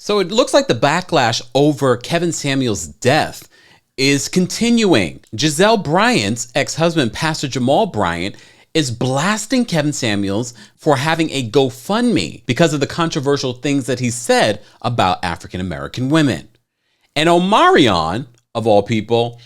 So it looks like the backlash over Kevin Samuels' death is continuing. Jamal Bryant's ex-husband, Pastor Jamal Bryant, is blasting Kevin Samuels for having a GoFundMe because of the controversial things that he said about African American women. And Omarion, of all people,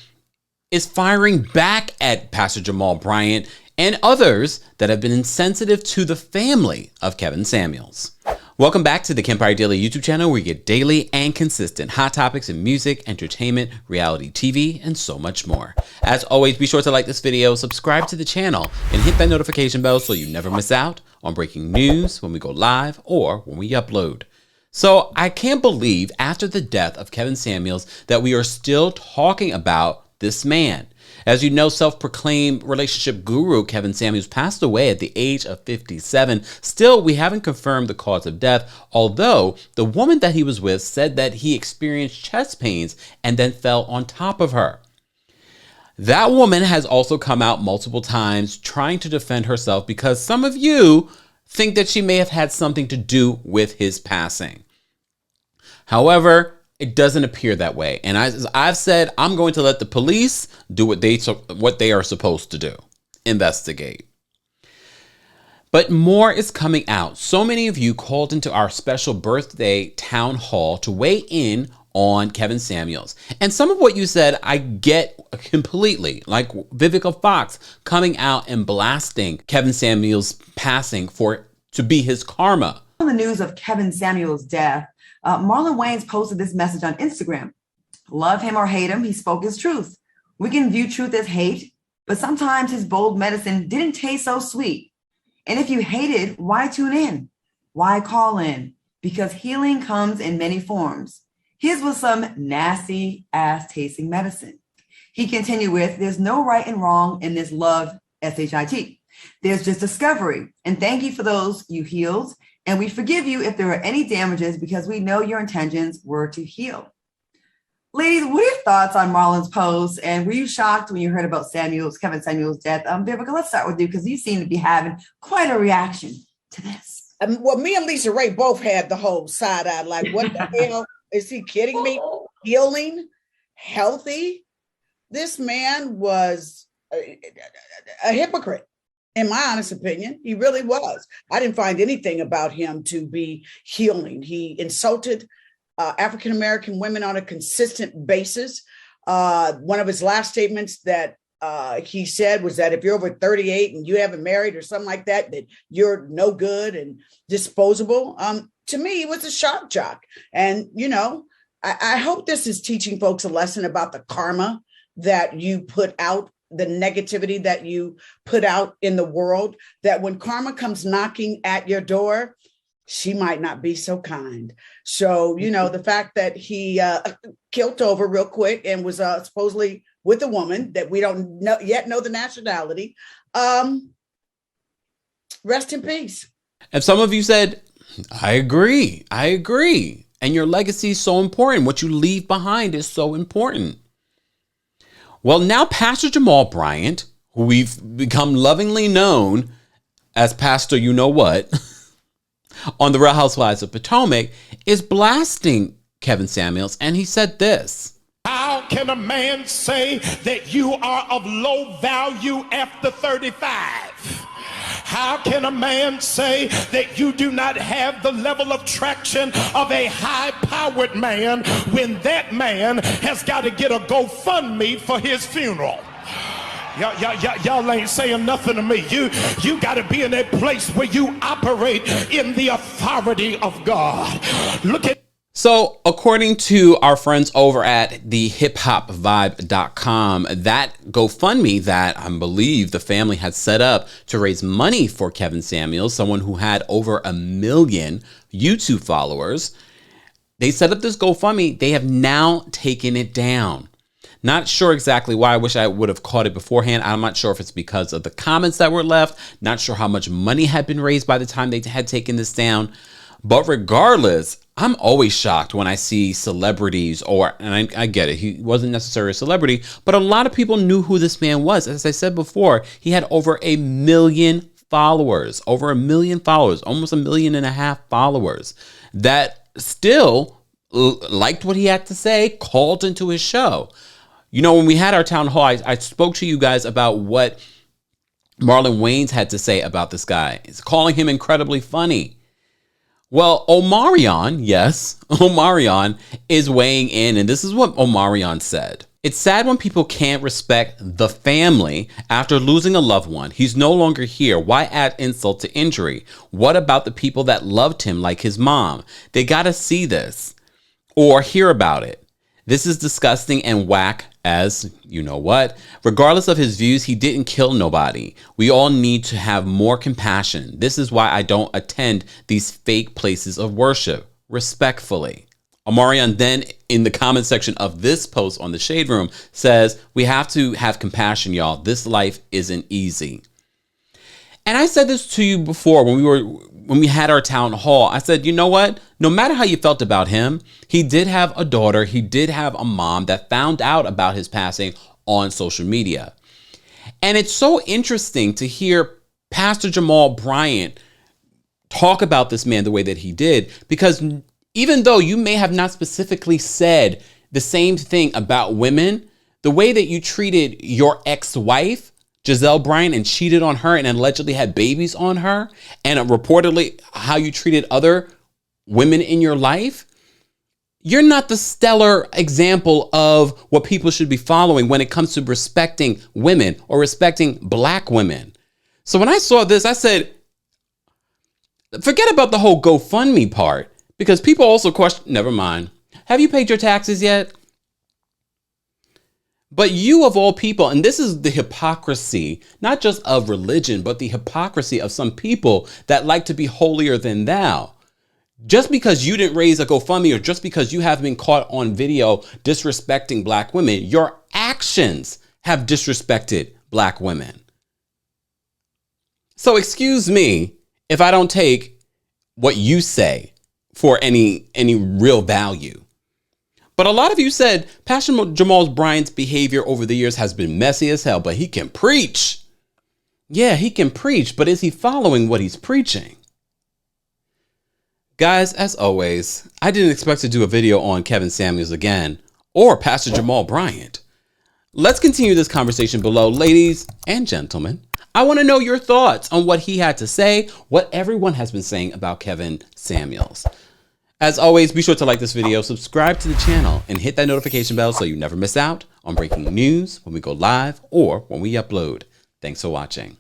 is firing back at Pastor Jamal Bryant and others that have been insensitive to the family of Kevin Samuels. Welcome back to the Kempire Daily YouTube channel, where you get daily and consistent hot topics in music, entertainment, reality TV, and so much more. As always, be sure to like this video, subscribe to the channel, and hit that notification bell so you never miss out on breaking news when we go live or when we upload. So I can't believe after the death of Kevin Samuels that we are still talking about this man. As you know, self-proclaimed relationship guru Kevin Samuels passed away at the age of 57. Still, we haven't confirmed the cause of death, although the woman that he was with said that he experienced chest pains and then fell on top of her. That woman has also come out multiple times trying to defend herself because some of you think that she may have had something to do with his passing. However, it doesn't appear that way. And as I've said, I'm going to let the police do what they are supposed to do. Investigate. But more is coming out. So many of you called into our special birthday town hall to weigh in on Kevin Samuels. And some of what you said, I get completely, like Vivica Fox coming out and blasting Kevin Samuels' passing to be his karma. On the news of Kevin Samuels' death, Marlon Wayans posted this message on Instagram. Love him or hate him, he spoke his truth. We can view truth as hate, but sometimes his bold medicine didn't taste so sweet. And if you hated, why tune in? Why call in? Because healing comes in many forms. His was some nasty ass tasting medicine. He continued with, there's no right and wrong in this love, S-H-I-T. There's just discovery. And thank you for those you healed. And we forgive you if there are any damages because we know your intentions were to heal. Ladies, what are your thoughts on Marlon's post? And were you shocked when you heard about Kevin Samuels' death? Vivica, let's start with you because you seem to be having quite a reaction to this. Well, me and Lisa Ray both had the whole side eye. Like, what the hell? Is he kidding me? Healing? Healthy? This man was a hypocrite. In my honest opinion, he really was. I didn't find anything about him to be healing. He insulted African-American women on a consistent basis. One of his last statements that he said was that if you're over 38 and you haven't married or something like that, that you're no good and disposable. To me, it was a shock jock. And, you know, I hope this is teaching folks a lesson about the karma that you put out, the negativity that you put out in the world, that when karma comes knocking at your door, she might not be so kind. So, you know, the fact that he killed over real quick and was supposedly with a woman that we don't yet know the nationality, rest in peace. And some of you said, I agree. And your legacy is so important. What you leave behind is so important. Well, now Pastor Jamal Bryant, who we've become lovingly known as Pastor You-Know-What on the Real Housewives of Potomac, is blasting Kevin Samuels. And he said this. How can a man say that you are of low value after 35? How can a man say that you do not have the level of traction of a high-powered man when that man has got to get a GoFundMe for his funeral? Y'all ain't saying nothing to me. You got to be in a place where you operate in the authority of God. Look at. So according to our friends over at thehiphopvibe.com, that GoFundMe that I believe the family had set up to raise money for Kevin Samuels, someone who had over 1 million YouTube followers, they set up this GoFundMe. They have now taken it down. Not sure exactly why. I wish I would have caught it beforehand. I'm not sure if it's because of the comments that were left. Not sure how much money had been raised by the time they had taken this down. But regardless, I'm always shocked when I see celebrities and I get it, he wasn't necessarily a celebrity, but a lot of people knew who this man was. As I said before, he had over 1 million followers, almost 1.5 million followers that still liked what he had to say, called into his show. You know, when we had our town hall, I spoke to you guys about what Marlon Wayans had to say about this guy. He's calling him incredibly funny. Well, Omarion, yes, Omarion is weighing in, and this is what Omarion said. It's sad when people can't respect the family after losing a loved one. He's no longer here. Why add insult to injury? What about the people that loved him like his mom? They gotta see this or hear about it. This is disgusting and whack as you know what. Regardless of his views, he didn't kill nobody. We all need to have more compassion. This is why I don't attend these fake places of worship. Respectfully. Omarion then in the comment section of this post on the Shade Room says, we have to have compassion, y'all. This life isn't easy. And I said this to you before when we had our town hall. I said, you know what? No matter how you felt about him, he did have a daughter. He did have a mom that found out about his passing on social media. And it's so interesting to hear Pastor Jamal Bryant talk about this man the way that he did, because even though you may have not specifically said the same thing about women, the way that you treated your ex-wife, Giselle Bryant, and cheated on her and allegedly had babies on her, and reportedly how you treated other women in your life, you're not the stellar example of what people should be following when it comes to respecting women or respecting Black women. So when I saw this, I said, forget about the whole GoFundMe part, because people also question, never mind, have you paid your taxes yet? But you of all people, and this is the hypocrisy, not just of religion, but the hypocrisy of some people that like to be holier than thou. Just because you didn't raise a GoFundMe or just because you have been caught on video disrespecting Black women, your actions have disrespected Black women. So excuse me if I don't take what you say for any real value. But a lot of you said Pastor Jamal Bryant's behavior over the years has been messy as hell, but he can preach. Yeah, he can preach, but is he following what he's preaching? Guys, as always, I didn't expect to do a video on Kevin Samuels again or Pastor Jamal Bryant. Let's continue this conversation below, ladies and gentlemen. I want to know your thoughts on what he had to say, what everyone has been saying about Kevin Samuels. As always, be sure to like this video, subscribe to the channel, and hit that notification bell so you never miss out on breaking news when we go live or when we upload. Thanks for watching.